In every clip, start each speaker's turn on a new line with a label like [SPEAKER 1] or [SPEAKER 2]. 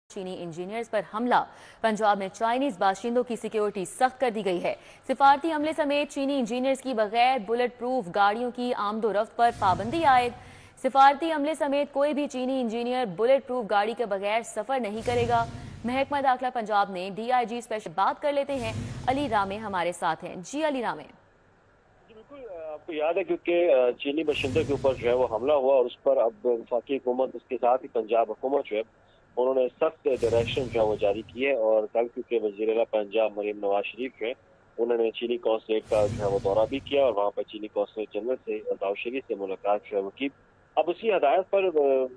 [SPEAKER 1] चीनी इंजीनियर्स पर हमला। पंजाब में चाइनीज बाशिंदों की सिक्योरिटी सख्त कर दी गई है। सिफारती हमले समेत चीनी इंजीनियर्स की बगैर बुलेट प्रूफ गाड़ियों की आमदोरफ्त पर पाबंदी आयद। सिफारती हमले समेत कोई भी चीनी इंजीनियर बुलेट प्रूफ गाड़ी के बगैर सफर नहीं करेगा। महकमा दाखिला पंजाब ने DIG स्पेशल बात कर लेते हैं। अली रामे हमारे साथ हैं। जी अली रामे।
[SPEAKER 2] बिल्कुल, आपको याद है क्योंकि चीनी बाशिंदों के ऊपर जो है वो हमला हुआ और उस पर अब वफाकी हुकूमत उसके साथ ही पंजाब हुकूमत जो है उन्होंने सख्त डायरेक्शन जो है वो जारी की है। और कल क्योंकि वज़ीर आला पंजाब मरीम नवाज शरीफ जो है उन्होंने चीनी कौंसलेट का जो है वो दौरा भी किया और वहाँ पर चीनी कौंसलेट जनरल से दाऊद से मुलाकात जो है वो की। अब उसी हदायत पर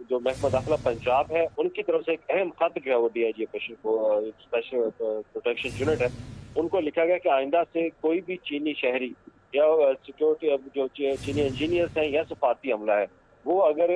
[SPEAKER 2] जो महकमा दाखिला पंजाब है उनकी तरफ से एक अहम खत जो है वो DIG स्पेशल प्रोटेक्शन यूनिट है उनको लिखा गया कि आइंदा से कोई भी चीनी शहरी या सिक्योरिटी जो चीनी इंजीनियर्स हैं या सफारती अमला है वो अगर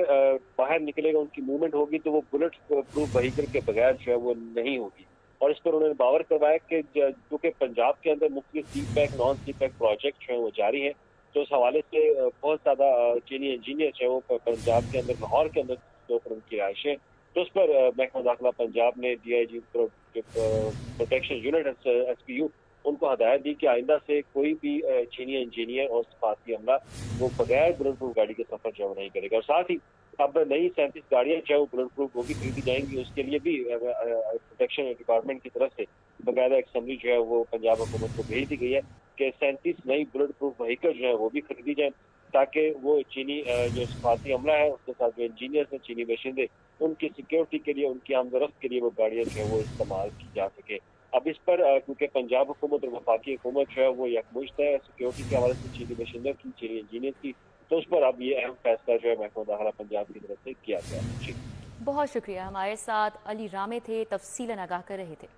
[SPEAKER 2] बाहर निकलेगा उनकी मूवमेंट होगी तो वो बुलेट प्रूफ व्हीकल के बगैर जो है वो नहीं होगी। और इस पर उन्होंने बावर करवाया कि क्योंकि पंजाब के अंदर मुख्तलिफ CPEC नॉन CPEC प्रोजेक्ट जो है वो जारी है तो उस हवाले से बहुत ज़्यादा चीनी इंजीनियर जो है वो पंजाब के अंदर लाहौर के अंदर जो उनकी रहायश है तो उस पर महकमा दाखिला पंजाब ने DIG प्रोटेक्शन यूनिट SPU उनको हदायत दी कि आइंदा से कोई भी चीनी इंजीनियर और सफारती अमला वो बगैर बुलेट प्रूफ गाड़ी के सफर जो नहीं करेगा। और साथ ही अब नई 37 गाड़ियां जो बुलेट प्रूफ वो भी खरीदी जाएंगी उसके लिए भी प्रोटेक्शन डिपार्टमेंट की तरफ से बकायदा एक समरी जो है वो पंजाब हुकूमत को भेज दी गई है कि 37 नई बुलेट प्रूफ व्हीकल जो है वो भी खरीदी जाए ताकि वो चीनी जो सफारती अमला है उसके साथ जो इंजीनियर्स हैं चीनी बाशिंदे उनकी सिक्योरिटी के लिए उनकी आमदरफ्त के लिए वो गाड़ियाँ जो है वो इस्तेमाल की जा सके। अब इस पर क्योंकि पंजाब हुकूमत और वफाकी हुकूमत जो है वो यकमुश्त है सिक्योरिटी के हवाले से चीनी बाशिंदों की चीनी इंजीनियर की तो उस पर अब ये अहम फैसला जो है महकमा दाखिला पंजाब की तरफ से किया गया है।
[SPEAKER 1] बहुत शुक्रिया। हमारे साथ अली रामे थे, तफसीलन आगाह कर रहे थे।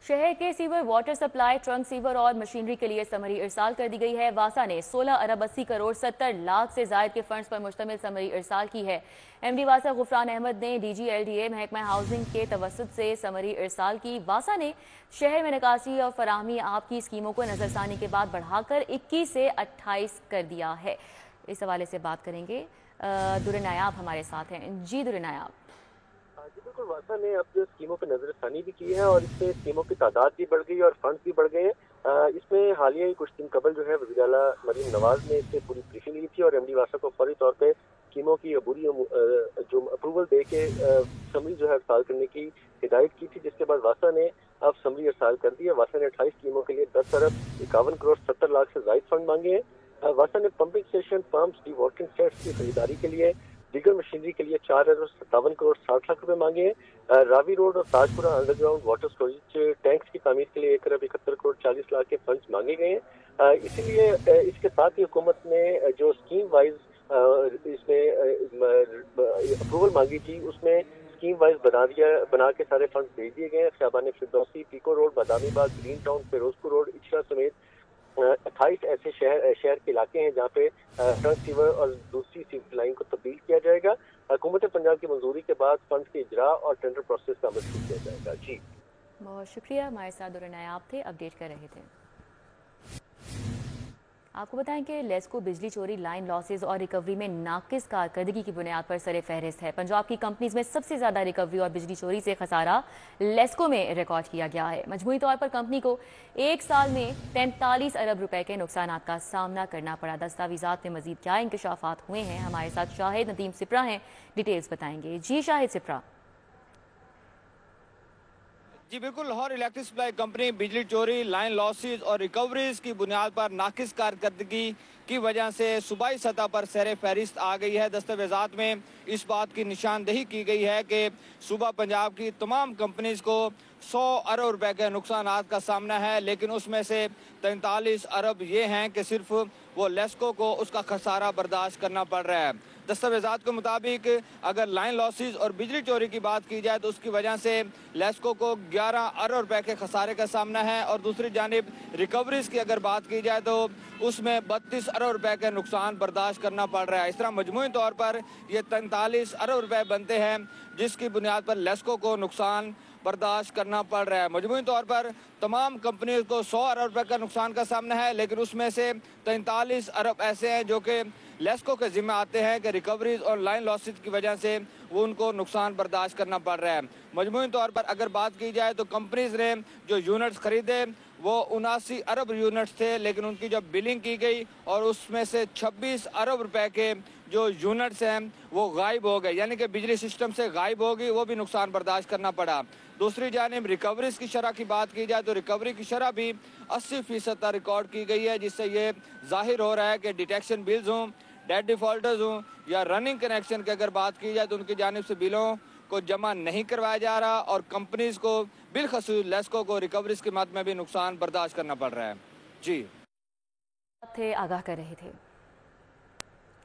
[SPEAKER 1] शहर के sewer water supply trunk sewer और मशीनरी के लिए समरी इरसाल कर दी गई है। वासा ने 16 अरब 80 करोड़ 70 लाख से जायद के फंड्स पर मुश्तमिल समरी इरसाल की है। MD वासा गुफरान अहमद ने DG LDA महकमा हाउसिंग के तवसत से समरी इरसाल की। वासा ने शहर में निकासी और फराहमी आब की स्कीमों को नजरसानी के बाद बढ़ाकर 21 से 28 कर दिया है। इस हवाले से बात करेंगे। दुर नायाब हमारे साथ हैं। जी दुर नायाब।
[SPEAKER 3] जी बिल्कुल, वासा ने अब स्कीमों पर नजरसानी भी की है और इसमें स्कीमों की तादाद भी बढ़ गई और फंड्स भी बढ़ गए हैं। इसमें हालिया ही कुछ दिन कबल जो है वज़ीर आला मरीम नवाज ने इससे पूरी ब्रीफिंग ली थी और MD वासा को फौरी तौर पे स्कीमों की अबूरी जो अप्रूवल दे के समरी जो है अरसाल करने की हिदायत की थी जिसके बाद वासा ने अब समरी अरसाल कर दी है। वासा ने 28 स्कीमों के लिए 10 अरब 51 करोड़ 70 लाख से जायद फंड मांगे हैं। वासा ने pumping station pumps D watering sets की खरीदारी के लिए दीगर मशीनरी के लिए 4 अरब 57 करोड़ 60 लाख रुपए मांगे हैं। रावी रोड और Tajpura underground water storage tanks की तामीर के लिए 1 अरब 71 करोड़ 40 लाख के फंड्स मांगे गए हैं। इसीलिए इसके साथ ही हुकूमत ने जो स्कीम वाइज इसमें अप्रूवल मांगी थी उसमें स्कीम वाइज बना के सारे फंड भेज दिए गए हैं। Khayaban Firdausi, Peco road, Badami Bagh, green town, Ferozepur road, Ichhra समेत 28 ऐसे शहर के इलाके हैं जहाँ पे ट्रंक सीवर और दूसरी सीवर लाइन को तब्दील किया जाएगा। हुकूमत पंजाब की मंजूरी के बाद फंड के इजरा और टेंडर प्रोसेस का अमल शुरू किया जाएगा। जी
[SPEAKER 1] बहुत शुक्रिया। हमारे साथ दुर नायाब थे, अपडेट कर रहे थे। आपको बताएं कि लेस्को बिजली चोरी, लाइन लॉसेज और रिकवरी में नाकिस कारकर्दगी की बुनियाद पर सरे फहरिस्त है। पंजाब की कंपनीज में सबसे ज्यादा रिकवरी और बिजली चोरी से खसारा लेस्को में रिकॉर्ड किया गया है। मजमूई तौर पर कंपनी को एक साल में 43 अरब रुपए के नुकसान का सामना करना पड़ा। दस्तावेजात में मजीद क्या इंकशाफात हुए हैं, हमारे साथ शाहिद नदीम सिप्रा हैं, डिटेल्स बताएंगे। जी शाहिद सिप्रा।
[SPEAKER 4] जी बिल्कुल, लाहौर इलेक्ट्रिक सप्लाई कंपनी बिजली चोरी, लाइन लॉसेज और रिकवरीज की बुनियाद पर नाकिस कारकर्दगी की वजह से सूबाई सतह पर सर फहरिस्त आ गई है। दस्तावेजात में इस बात की निशानदही की गई है कि सूबा पंजाब की तमाम कंपनीज को 100 अरब रुपए के नुकसान का सामना है, लेकिन उसमें से 43 अरब ये हैं कि सिर्फ वो लेस्को को उसका खसारा बर्दाश्त करना पड़ रहा है। दस्तावेजात के मुताबिक अगर लाइन लॉसेज और बिजली चोरी की बात की जाए तो उसकी वजह से लेस्को को 11 अरब रुपए के खसारे का सामना है और दूसरी जानिब रिकवरीज की अगर बात की जाए तो उसमें 32 अरब रुपए के नुकसान बर्दाश्त करना पड़ रहा है। इस तरह मजमूई तौर पर ये 43 अरब रुपए बनते हैं जिसकी बुनियाद पर लेस्को को नुकसान बर्दाश्त करना पड़ रहा है। मजमूई तौर पर तमाम कंपनियों को 100 अरब रुपए का नुकसान का सामना है, लेकिन उसमें से 43 अरब ऐसे हैं जो कि लेस्को के जिम्मे आते हैं कि रिकवरीज और लाइन लॉसेस की वजह से वो उनको नुकसान बर्दाश्त करना पड़ रहा है। मजमूई तौर पर अगर बात की जाए तो कंपनीज ने जो यूनिट्स खरीदे वो 79 अरब यूनिट्स थे, लेकिन उनकी जब बिलिंग की गई और उसमें से 26 अरब रुपए के जो यूनिट्स हैं वो गायब हो गए, यानी कि बिजली सिस्टम से गायब हो गई, वो भी नुकसान बर्दाश्त करना पड़ा। दूसरी जानिब रिकवरीज की शरह की बात की जाए तो रिकवरी की शरह भी 80% तक रिकॉर्ड की गई है, जिससे ये जाहिर हो रहा है कि डिटेक्शन बिल्स हों, डेड डिफॉल्टर्स हों या रनिंग कनेक्शन की अगर बात की जाए तो उनकी जानिब से बिलों को जमा नहीं करवाया जा रहा और कंपनीज को बिलखसूस लेस्को को रिकवरीज की मद में भी नुकसान बर्दाश्त करना पड़ रहा है। जी
[SPEAKER 1] थे आगाह कर रहे थे।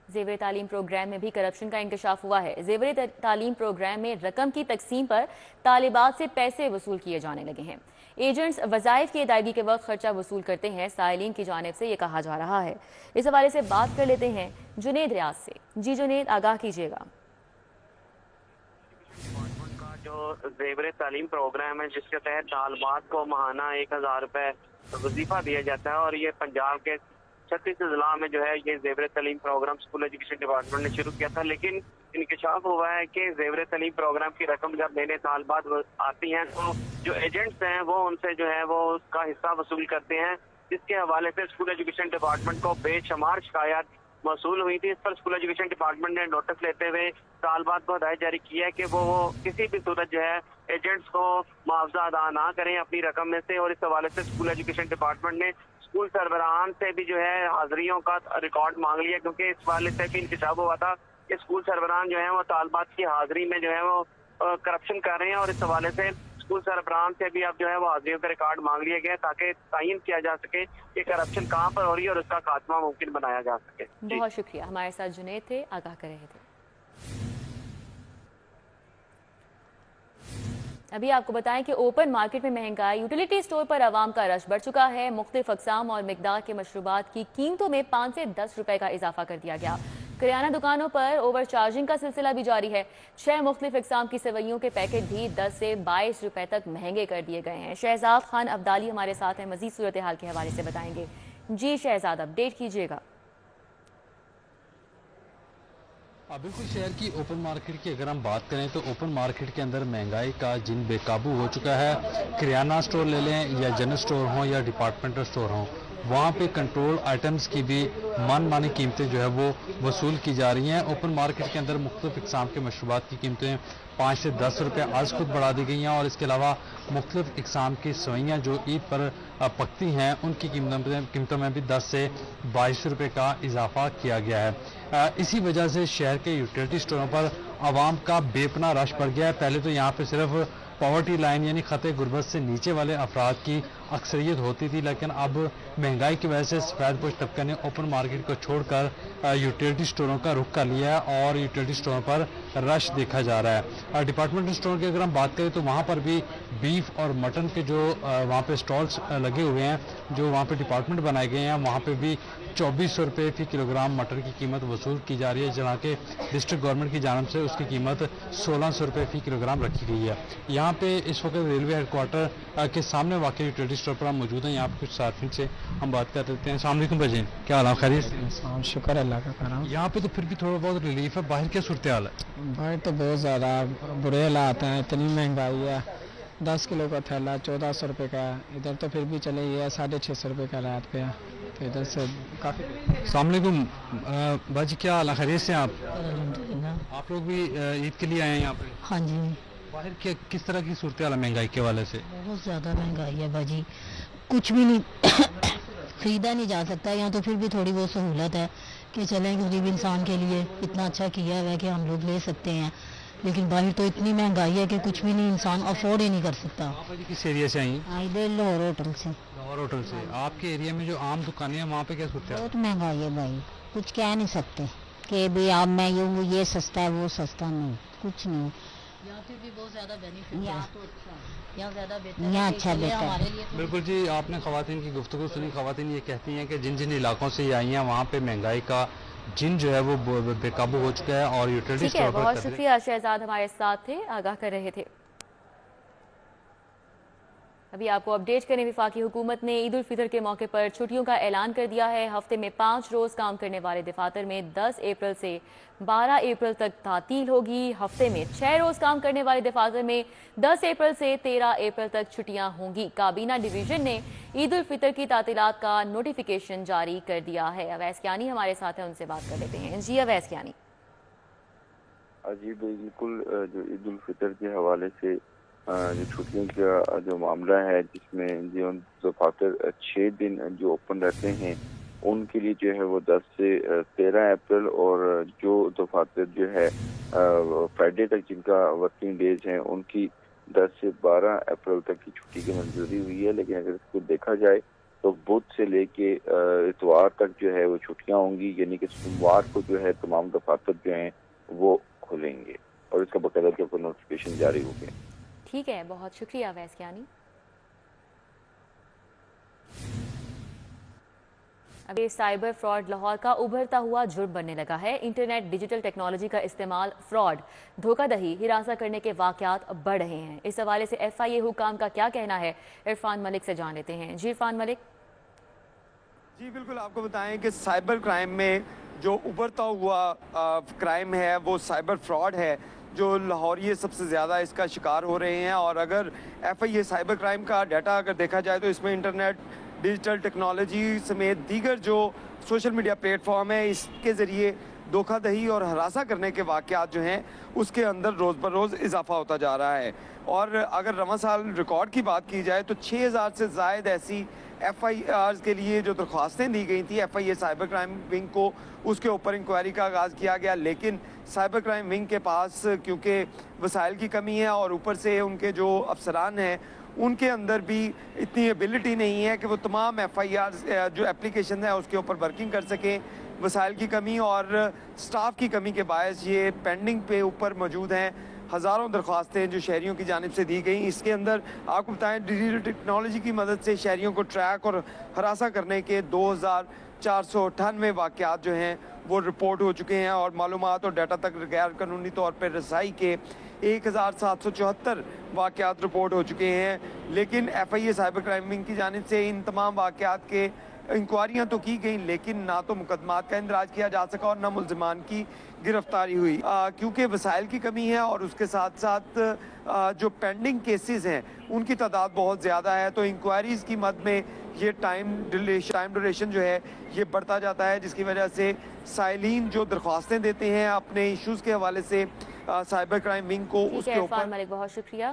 [SPEAKER 1] ज़ेवर तालीम प्रोग्राम में भी करप्शन का इंकशाफ हुआ है। ज़ेवर तालीम प्रोग्राम में रकम की तकसीम पर तालिबात से पैसे वसूल किए जाने लगे हैं। एजेंट्स वज़ाइफ की अदायगी के वक्त खर्चा वसूल करते हैं, साइलिन की जानिब से ये कहा जा रहा है। इस हवाले से बात कर लेते हैं जुनेद रियाज से। जी जुनेद, आगाह कीजिएगा।
[SPEAKER 5] जो ज़ेवर तालीम प्रोग्राम है जिसके तहत तालिबात को माहाना 1000 रुपए वजीफा दिया जाता है और ये पंजाब के 36 जिला में जो है ये ज़ेवर तालीम प्रोग्राम स्कूल एजुकेशन डिपार्टमेंट ने शुरू किया था, लेकिन इंकशाफ हुआ है कि ज़ेवर तालीम प्रोग्राम की रकम जब लेने तालिबात आती हैं तो जो एजेंट्स हैं वो उनसे जो है वो उसका हिस्सा वसूल करते हैं, जिसके हवाले से स्कूल एजुकेशन डिपार्टमेंट को बेशुमार शिकायत मौसूल हुई थी। इस पर स्कूल एजुकेशन डिपार्टमेंट ने नोटिस लेते हुए तालिबात को हदायत जारी किया है कि वो किसी भी सूरत जो है एजेंट्स को मुआवजा अदा ना करें अपनी रकम में से। और इस हवाले से स्कूल एजुकेशन डिपार्टमेंट ने स्कूल सरबराहान से भी जो है हाजिरियों का रिकॉर्ड मांग लिया, क्योंकि इस हवाले से भी इंकशाफ हुआ था कि स्कूल सरबराहान जो है वो तालिबात की हाजिरी में जो है वो करप्शन कर रहे हैं और इस हवाले से स्कूल सरबराहान से भी अब जो है वो हाजिरियों का रिकॉर्ड मांग लिया गया ताकि तयन किया जा सके कि करप्शन कहाँ पर हो रही है और उसका खात्मा मुमकिन बनाया जा सके।
[SPEAKER 1] बहुत शुक्रिया, हमारे साथ जुनेद थे, आगाह कर रहे थे। अभी आपको बताएं कि ओपन मार्केट में महंगाई, यूटिलिटी स्टोर पर आवाम का रश बढ़ चुका है। मुख्तलिफ अक़साम और मिकदार के मशरूबात की कीमतों में 5 से 10 रुपए का इजाफा कर दिया गया। किराना दुकानों पर ओवर चार्जिंग का सिलसिला भी जारी है। 6 मुख्तलिफ अक़साम की सेवइयों के पैकेट भी 10 से 22 रुपए तक महंगे कर दिए गए हैं। शहजाद खान अब्दाली हमारे साथ हैं, मजीद सूरत हाल के हवाले से बताएंगे। जी शहजाद, अपडेट कीजिएगा।
[SPEAKER 6] बिल्कुल, शहर की ओपन मार्केट की अगर हम बात करें तो ओपन मार्केट के अंदर महंगाई का जिन बेकाबू हो चुका है। किराना स्टोर ले लें या जनरल स्टोर हों या डिपार्टमेंटल स्टोर हों, वहाँ पे कंट्रोल आइटम्स की भी मनमानी कीमतें जो है वो वसूल की जा रही हैं। ओपन मार्केट के अंदर मुख्तलिफ इक़साम के मशरूबात की कीमतें 5 से 10 रुपये आज खुद बढ़ा दी गई हैं और इसके अलावा मुख्तलिफ इक़साम की सवैयाँ जो ईद पर पकती हैं उनकी कीमतों में भी 10 से 22 रुपये का इजाफा किया गया है। इसी वजह से शहर के यूटिलिटी स्टोरों पर आवाम का बेपना रश बढ़ गया है। पहले तो यहाँ पे सिर्फ पॉवर्टी लाइन यानी खते गुर्बत से नीचे वाले अफराद की अक्सरियत होती थी, लेकिन अब महंगाई की वजह से सफेदपोश तबके ने ओपन मार्केट को छोड़कर यूटिलिटी स्टोरों का रुख कर लिया है और यूटिलिटी स्टोरों पर रश देखा जा रहा है। डिपार्टमेंटल स्टोर की अगर हम बात करें तो वहाँ पर भी बीफ और मटन के जो वहाँ पे स्टॉल्स लगे हुए हैं, जो वहाँ पे डिपार्टमेंट बनाए गए हैं, वहाँ पे भी 2400 रुपये फी किलोग्राम मटर की कीमत वसूल की जा रही है, जहाँ के डिस्ट्रिक्ट गवर्नमेंट की जानब से उसकी कीमत 1600 रुपये फी किलोग्राम रखी गई है। यहाँ पे इस वक्त रेलवे हेडक्वार्टर के सामने वाकई यूटिलिटी स्टोर पर हम मौजूद हैं। यहाँ पे कुछ साथियों से हम बात कर लेते हैं। अस्सलाम वालेकुम भाई, क्या हाल है? खैरियत?
[SPEAKER 7] शुक्र अल्लाह का करम।
[SPEAKER 6] यहाँ पे तो फिर भी थोड़ा बहुत रिलीफ है, बाहर क्या सूरत हाल है?
[SPEAKER 7] बाहर तो बहुत ज़्यादा बुरे हालात हैं, इतनी महंगाई है। 10 किलो का थैला 1400 रुपये का, इधर तो फिर भी चले गया 650 रुपये का रात पे, तो इधर से काफ़ी।
[SPEAKER 6] अस्सलाम वालेकुम बाजी, क्या हाल है? खैरियत से? आप लोग भी ईद के लिए आए हैं यहाँ पे?
[SPEAKER 8] हाँ जी।
[SPEAKER 6] बाहर क्या किस तरह की सूरत हाल है महंगाई के वाले से?
[SPEAKER 8] बहुत ज़्यादा महंगाई है बाजी, कुछ भी नहीं खरीदा नहीं जा सकता। यहाँ तो फिर भी थोड़ी बहुत सहूलत है कि चलें गरीब इंसान के लिए इतना अच्छा किया हुआ है कि हम लोग ले सकते हैं, लेकिन बाहर तो इतनी महंगाई है कि कुछ भी नहीं, इंसान अफोर्ड ही नहीं कर सकता।
[SPEAKER 6] आप किस एरिया से आई?
[SPEAKER 8] इधर लाहौर होटल से।
[SPEAKER 6] लाहौर होटल से। आपके एरिया में जो आम दुकानें हैं वहाँ पे क्या सूरत है?
[SPEAKER 8] बहुत महंगाई है भाई, कुछ कह नहीं सकते कि भाई आप मैं ये सस्ता है वो सस्ता, नहीं, कुछ नहीं। यहाँ फिर भी बहुत ज़्यादा बेनिफिट है, यहाँ ज़्यादा बेहतर है, यहाँ अच्छा बेहतर है।
[SPEAKER 6] बिल्कुल जी, आपने ख़वातीन की गुफ्तगू सुनी। ख़वातीन ये कहती हैं कि जिन जिन इलाकों से ये आई हैं वहाँ पे महंगाई का जिन जो है वो बेकाबू हो चुका है और यूटिलिटी स्टोर पर।
[SPEAKER 1] बहुत शुक्रिया, शहजाद हमारे साथ थे, आगाह कर रहे थे। ابھی آپ کو اپڈیٹ کریں، وفاقی حکومت نے عید الفطر کے موقع پر چھٹیوں کا اعلان کر دیا ہے۔ ہفتے میں 5 روز کام کرنے والے دفاتر میں 10 اپریل سے 12 اپریل تک تعطیل ہوگی۔ ہفتے میں 6 روز کام کرنے والے دفاتر میں 10 اپریل سے 13 اپریل تک چھٹیاں ہوں گی۔ کابینہ ڈویژن نے عید الفطر کی تعطیلات کا نوٹیفیکیشن جاری کر دیا ہے۔ اویس کیانی ہمارے ساتھ ہیں، ان سے بات کر لیتے ہیں۔ جی اویس کیانی۔
[SPEAKER 9] جی بالکل، جو عید الفطر کے حوالے سے جو چھٹیوں کا جو معاملہ ہے، جس میں جو دفاتر 6 دن جو اوپن رہتے ہیں ان کے لیے جو ہے وہ 10 سے 13 اپریل، اور جو دفاتر جو ہے فرائیڈے تک جن کا ورکنگ ڈیز ہیں ان کی 10 سے 12 اپریل تک کی چھٹی کی منظوری ہوئی ہے۔ لیکن اگر اس کو دیکھا جائے تو بدھ سے لے کے اتوار تک جو ہے وہ چھٹیاں ہوں گی، یعنی کہ سوموار کو جو ہے تمام دفاتر جو ہیں وہ کھلیں گے، اور اس کا باقاعدہ کے اوپر نوٹیفیکیشن جاری ہو گئے۔
[SPEAKER 1] ٹھیک ہے، بہت شکریہ اویس کیانی۔ ابھی سائبر فراڈ لاہور کا ابھرتا ہوا جرم بننے لگا ہے۔ انٹرنیٹ ڈیجیٹل ٹیکنالوجی کا استعمال فراڈ، دھوکہ دہی، ہراساں کرنے کے واقعات بڑھ رہے ہیں۔ اس حوالے سے FIA حکام کا کیا کہنا ہے، عرفان ملک سے جان لیتے ہیں۔ جی عرفان ملک۔
[SPEAKER 4] جی بالکل، آپ کو بتائیں کہ سائبر کرائم میں جو ابھرتا ہوا کرائم ہے وہ سائبر فراڈ ہے، جو لاہوریے سب سے زیادہ اس کا شکار ہو رہے ہیں۔ اور اگر FIA سائبر کرائم کا ڈیٹا اگر دیکھا جائے تو اس میں انٹرنیٹ ڈیجیٹل ٹیکنالوجی سمیت دیگر جو سوشل میڈیا پلیٹ فارم ہے، اس کے ذریعے دھوکہ دہی اور ہراساں کرنے کے واقعات جو ہیں اس کے اندر روز بروز اضافہ ہوتا جا رہا ہے۔ اور اگر رواں سال ریکارڈ کی بات کی جائے تو 6000 سے زائد ایسی FIRs کے لیے جو درخواستیں دی گئی تھیں FIA سائبر کرائم ونگ کو، اس کے اوپر انکوائری کا آغاز کیا گیا، لیکن سائبر کرائم ونگ کے پاس کیونکہ وسائل کی کمی ہے اور اوپر سے ان کے جو افسران ہیں ان کے اندر بھی اتنی ایبلٹی نہیں ہے کہ وہ تمام FIRs جو اپلیکیشن ہے اس کے اوپر ورکنگ کر سکیں۔ وسائل کی کمی اور سٹاف کی کمی کے باعث یہ پینڈنگ پہ اوپر موجود ہیں۔ ہزاروں درخواستیں جو شہریوں کی جانب سے دی گئیں، اس کے اندر آپ کو بتائیں ڈیجیٹل ٹیکنالوجی کی مدد سے شہریوں کو ٹریک اور ہراساں کرنے کے 2498 واقعات جو ہیں وہ رپورٹ ہو چکے ہیں، اور معلومات اور ڈیٹا تک غیر قانونی طور پر رسائی کے 1774 واقعات رپورٹ ہو چکے ہیں۔ لیکن FIA سائبر کرائم ونگ کی جانب سے ان تمام واقعات کے انکوائریاں تو کی گئیں، لیکن نہ تو مقدمات کا اندراج کیا جا سکا اور نہ ملزمان کی گرفتاری ہوئی، کیونکہ وسائل کی کمی ہے اور اس کے ساتھ ساتھ جو پینڈنگ کیسز ہیں ان کی تعداد بہت زیادہ ہے۔ تو انکوائریز کی مد میں یہ ٹائم ڈوریشن جو ہے یہ بڑھتا جاتا ہے، جس کی وجہ سے سائلین جو درخواستیں دیتے ہیں اپنے ایشوز کے حوالے سے سائبر کرائم ونگ کو اس کے اوپر۔
[SPEAKER 1] عرفان ملک بہت شکریہ۔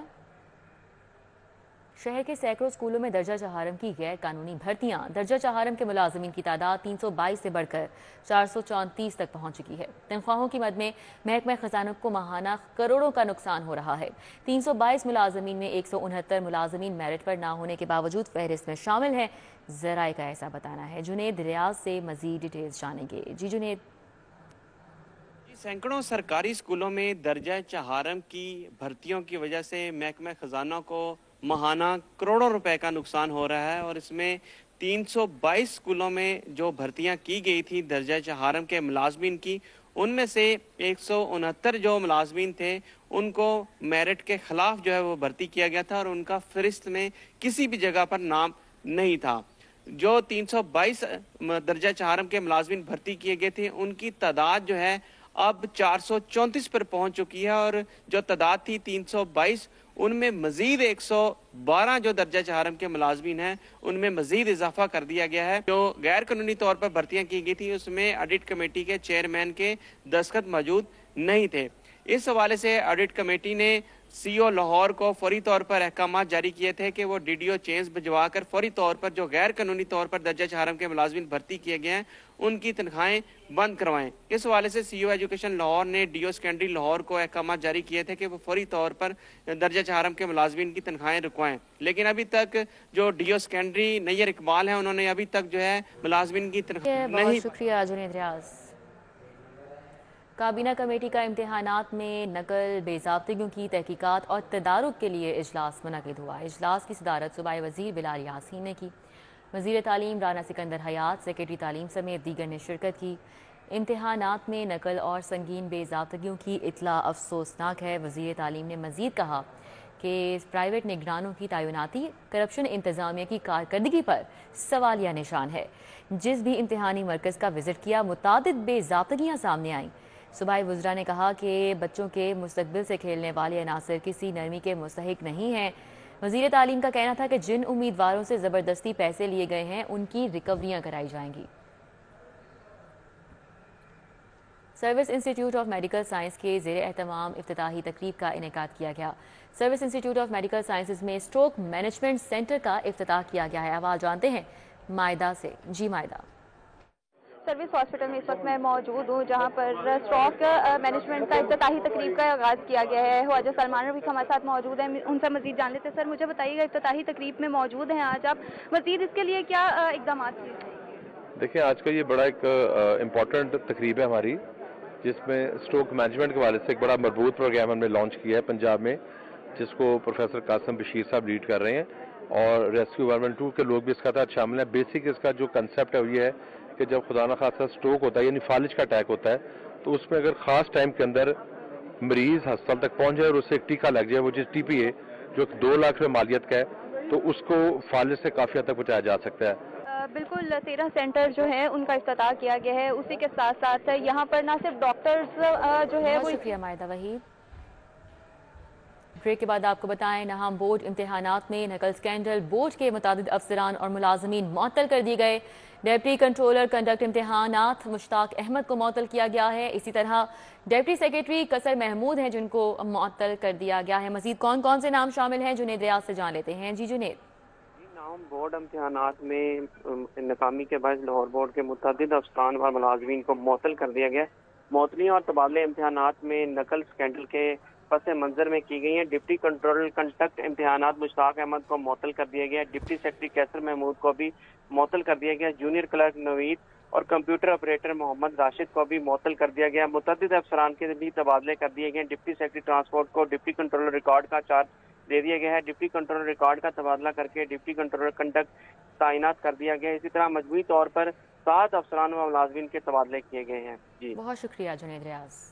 [SPEAKER 1] شہر کے سینکڑوں اسکولوں میں درجہ چہارم کی غیر قانونی بھرتیاں، درجہ چہارم کے ملازمین کی تعداد 322 سے بڑھ کر 434 تک پہنچ چکی ہے۔ تنخواہوں کی مد میں محکمہ خزانہ کو ماہانہ کروڑوں کا نقصان ہو رہا ہے۔ 322 ملازمین میں 169 ملازمین میرٹ پر نہ ہونے کے باوجود فہرست میں شامل ہیں، ذرائع کا ایسا بتانا ہے۔ جنید ریاض سے مزید ڈیٹیلز جانیں گے۔ جی جنید۔
[SPEAKER 10] سینکڑوں سرکاری اسکولوں میں درجہ چہارم کی بھرتیوں کی وجہ سے محکمہ خزانہ کو ماہانہ کروڑوں روپے کا نقصان ہو رہا ہے، اور اس میں 322 اسکولوں میں جو بھرتیاں کی گئی تھی درجہ چہارم کے ملازمین کی، ان میں سے 169 جو ملازمین تھے ان کو میرٹ کے خلاف جو ہے وہ بھرتی کیا گیا تھا، اور ان کا فہرست میں کسی بھی جگہ پر نام نہیں تھا۔ جو 322 درجہ چہارم کے ملازمین بھرتی کیے گئے تھے ان کی تعداد جو ہے اب 434 پر پہنچ چکی ہے، اور جو تعداد تھی 322 ان میں مزید 112 جو درجہ چہارم کے ملازمین ہیں ان میں مزید اضافہ کر دیا گیا ہے۔ جو غیر قانونی طور پر بھرتیاں کی گئی تھی اس میں آڈٹ کمیٹی کے چیئرمین کے دستخط موجود نہیں تھے۔ اس حوالے سے آڈٹ کمیٹی نے CO لاہور کو فوری طور پر احکامات جاری کیے تھے کہ وہ DDO چینز بھجوا کر فوری طور پر جو غیر قانونی طور پر درجہ چہارم کے ملازمین بھرتی کیے گئے ہیں ان کی تنخواہیں بند کروائیں۔ اس حوالے سے CO ایجوکیشن لاہور نے DO سیکنڈری لاہور کو احکامات جاری کیے تھے کہ وہ فوری طور پر درجہ چہارم کے ملازمین کی تنخواہیں رکوائیں، لیکن ابھی تک جو DO سیکنڈری نیئر اقبال ہیں انہوں نے ابھی تک جو ہے ملازمین کی تنخواہ نہیں۔
[SPEAKER 1] بہت شکریہ جنید ریاض۔ کابینہ کمیٹی کا امتحانات میں نقل بے ضابطگیوں کی تحقیقات اور تدارک کے لیے اجلاس منعقد ہوا۔ اجلاس کی صدارت صوبائی وزیر بلال یاسین نے کی۔ وزیر تعلیم رانا سکندر حیات، سیکریٹری تعلیم سمیت دیگر نے شرکت کی۔ امتحانات میں نقل اور سنگین بے ضابطگیوں کی اطلاع افسوسناک ہے۔ وزیر تعلیم نے مزید کہا کہ پرائیویٹ نگرانوں کی تعیناتی کرپشن انتظامیہ کی کارکردگی پر سوالیہ نشان ہے۔ جس بھی امتحانی مرکز کا وزٹ کیا متعدد بے ضابطگیاں سامنے آئیں۔ صوبائی وزراء نے کہا کہ بچوں کے مستقبل سے کھیلنے والے عناصر کسی نرمی کے مستحق نہیں ہیں۔ وزیر تعلیم کا کہنا تھا کہ جن امیدواروں سے زبردستی پیسے لیے گئے ہیں ان کی ریکوریاں کرائی جائیں گی۔ Service institute of medical science کے زیر اہتمام افتتاحی تقریب کا انعقاد کیا گیا۔ Service institute of medical sciences میں اسٹروک مینجمنٹ سینٹر کا افتتاح کیا گیا ہے۔ آواز جانتے ہیں مائدہ سے۔ جی مائدہ۔
[SPEAKER 11] سروس ہاسپٹل میں اس وقت میں موجود ہوں جہاں پر اسٹروک مینجمنٹ کا افتتاحی تقریب کا آغاز کیا گیا ہے۔ خواجہ سلمان رفیق ہمارے ساتھ موجود ہیں، ان سے مزید جان لیتے ہیں۔ سر مجھے بتائیے گا افتتاحی تقریب میں موجود ہیں آج آپ، مزید اس کے لیے کیا اقدامات کیے؟
[SPEAKER 12] دیکھیں آج کا یہ بڑا ایک امپورٹنٹ تقریب ہے ہماری، جس میں اسٹروک مینجمنٹ کے حوالے سے ایک بڑا مربوط پروگرام ہم نے لانچ کیا ہے پنجاب میں، جس کو پروفیسر قاسم بشیر صاحب لیڈ کر رہے ہیں، اور ریسکیو 112 کے لوگ بھی اس کا تحت شامل ہیں۔ بیسک اس کا جو کنسیپٹ ہے وہ یہ ہے کہ جب خدا نہ خاصہ اسٹروک ہوتا ہے یعنی فالج کا اٹیک ہوتا ہے، تو اس میں اگر خاص ٹائم کے اندر مریض ہسپتال تک پہنچ جائے اور اسے ایک ٹیکہ لگ جائے، وہ جس ٹی پی اے جو 2 لاکھ روپے مالیت کا ہے، تو اس کو فالج سے کافی حد تک بچایا جا سکتا ہے۔
[SPEAKER 11] بالکل 13 سینٹر جو ہیں ان کا افتتاح کیا گیا ہے، اسی کے ساتھ ساتھ یہاں پر نہ صرف ڈاکٹرز جو ہے وہ…
[SPEAKER 1] شکریہ مائدہ وحید۔ بریک کے بعد آپ کو بتائیں ناہم بورڈ امتحانات میں نقل سکینڈل، بورڈ کے متعدد افسران اور ملازمین معطل کر دیے گئے۔ ڈپٹی کنٹرولر کنڈکٹ امتحانات مشتاق احمد کو معطل کیا گیا ہے، اسی طرح ڈپٹی سیکرٹری قصر محمود ہیں جن کو معطل کر دیا گیا ہے۔ مزید کون کون سے نام شامل ہیں جنید ریاض سے جان لیتے ہیں۔ جی جنید۔
[SPEAKER 5] ناہم بورڈ امتحانات میں ناکامی کے باعث لاہور بورڈ کے متعدد افسران اور ملازمین کو معطل کر دیا گیا۔ معطلی اور تبادلے امتحانات میں نقل سکینڈل کے پس منظر میں کی گئی ہیں۔ ڈپٹی کنٹرولر کنڈکٹ امتحانات مشتاق احمد کو معطل کر دیا گیا، ڈپٹی سیکرٹری قیصر محمود کو بھی معطل کر دیا گیا، جونیئر کلرک نوید اور کمپیوٹر آپریٹر محمد راشد کو بھی معطل کر دیا گیا۔ متعدد افسران کے بھی تبادلے کر دیے گئے۔ ڈپٹی سیکرٹری ٹرانسپورٹ کو ڈپٹی کنٹرولر ریکارڈ کا چارج دے دیا گیا ہے، ڈپٹی کنٹرولر ریکارڈ کا تبادلہ کر کے ڈپٹی کنٹرولر کنڈکٹ تعینات کر دیا گیا۔ اسی طرح مجموعی طور پر 7 افسران و ملازمین کے تبادلے کیے گئے ہیں۔ جی
[SPEAKER 1] بہت شکریہ جنید ریاض۔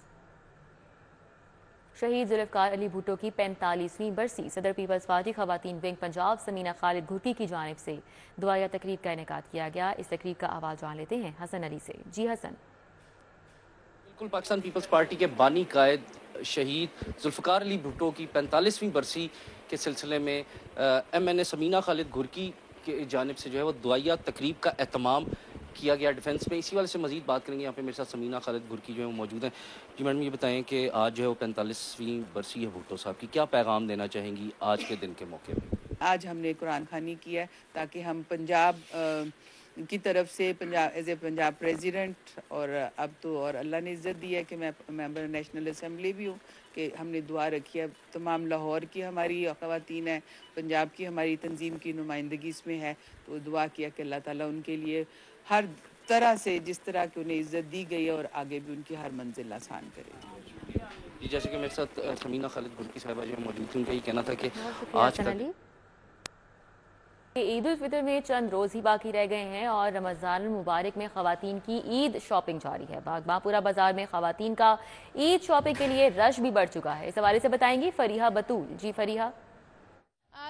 [SPEAKER 1] شہید ذوالفقار علی بھٹو کی 45ویں برسی صدر پیپلز پارٹی خواتین ونگ پنجاب سمینہ خالد گھٹی کی جانب سے دعائیہ تقریب کا انعقاد کیا گیا۔ اس تقریب کا آغاز جان لیتے ہیں حسن علی سے۔ جی حسن۔
[SPEAKER 13] بالکل، پاکستان پیپلز پارٹی کے بانی قائد شہید ذوالفقار علی بھٹو کی 45ویں برسی کے سلسلے میں ایم این اے سمینہ خالد گھٹی کی جانب سے جو ہے وہ دعائیہ تقریب کا اہتمام کیا گیا ڈیفنس میں۔ اسی والے سے مزید بات کریں گے، یہاں پہ میرے ساتھ سمینہ خالد گھٹی جو ہے وہ موجود ہیں۔ جی میڈم یہ بتائیں کہ آج جو ہے وہ 45ویں برسی ہے بھٹو صاحب کی، کیا پیغام دینا چاہیں گی آج کے دن کے موقع پہ؟
[SPEAKER 14] آج ہم نے قرآن خوانی کیا ہے تاکہ ہم پنجاب کی طرف سے ایز اے پنجاب پریزیڈنٹ، اور اب تو اور اللہ نے عزت دی ہے کہ میں ممبر نیشنل اسمبلی بھی ہوں، کہ ہم نے دعا رکھی ہے تمام لاہور کی ہماری خواتین ہیں، پنجاب کی ہماری تنظیم کی نمائندگی اس میں ہے، تو دعا کیا کہ اللہ تعالیٰ ان کے لیے ہر طرح سے جس طرح کہ انہیں عزت دی گئی ہے اور آگے بھی ان کی ہر منزل آسان کرے۔
[SPEAKER 13] جی جیسے کہ میرے ساتھ سمینہ خالد گھٹی صاحبہ جو موجود تھی، ان کا یہ کہنا تھا کہ آج کا
[SPEAKER 1] عید الفطر میں چند روز ہی باقی رہ گئے ہیں اور رمضان المبارک میں خواتین کی عید شاپنگ جاری ہے۔ باغباپورہ بازار میں خواتین کا عید شاپنگ کے لیے رش بھی بڑھ چکا ہے۔ اس حوالے سے بتائیں گی فریحہ بطول۔ جی فریحہ۔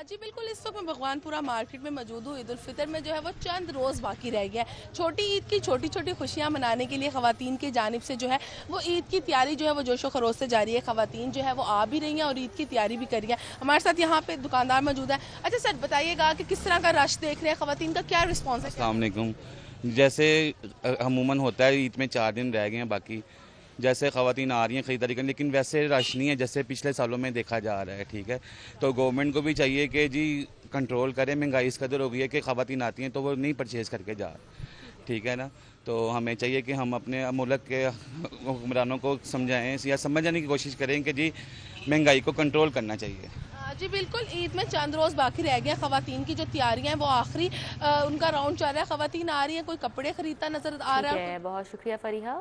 [SPEAKER 15] جی بالکل، اس وقت میں بھگوان پورہ مارکیٹ میں موجود ہوں۔ عید الفطر میں جو ہے وہ چند روز باقی رہ گیا ہے۔ چھوٹی عید کی چھوٹی چھوٹی خوشیاں منانے کے لیے خواتین کی جانب سے جو ہے وہ عید کی تیاری جو ہے وہ جوش و خروش سے جاری ہے۔ خواتین جو ہے وہ آ بھی رہی ہیں اور عید کی تیاری بھی کر رہی ہیں۔ ہمارے ساتھ یہاں پہ دکاندار موجود ہیں۔ اچھا سر بتائیے گا کہ کس طرح کا رش دیکھ رہے ہیں، خواتین کا کیا رسپانس ہے؟
[SPEAKER 16] السلام علیکم۔ جیسے عموماً ہوتا ہے عید میں 4 دن رہ گئے ہیں، باقی جیسے خواتین آ رہی ہیں خریداری کرنے، لیکن ویسے رش نہیں ہے جیسے پچھلے سالوں میں دیکھا جا رہا ہے۔ ٹھیک ہے، تو گورنمنٹ کو بھی چاہیے کہ جی کنٹرول کرے، مہنگائی اس قدر ہو گئی ہے کہ خواتین آتی ہیں تو وہ نہیں پرچیز کر کے جا رہے، ٹھیک ہے نا۔ تو ہمیں چاہیے کہ ہم اپنے ملک کے حکمرانوں کو سمجھائیں یا سمجھانے کی کوشش کریں کہ جی مہنگائی کو کنٹرول کرنا چاہیے۔
[SPEAKER 15] جی بالکل، عید میں چند روز باقی رہ گئے ہیں۔ خواتین کی جو تیاریاں ہیں وہ آخری ان کا راؤنڈ چل رہا ہے۔ خواتین آ رہی ہیں، کوئی کپڑے خریدتا نظر آ رہا ہے۔
[SPEAKER 1] بہت شکریہ فریحہ۔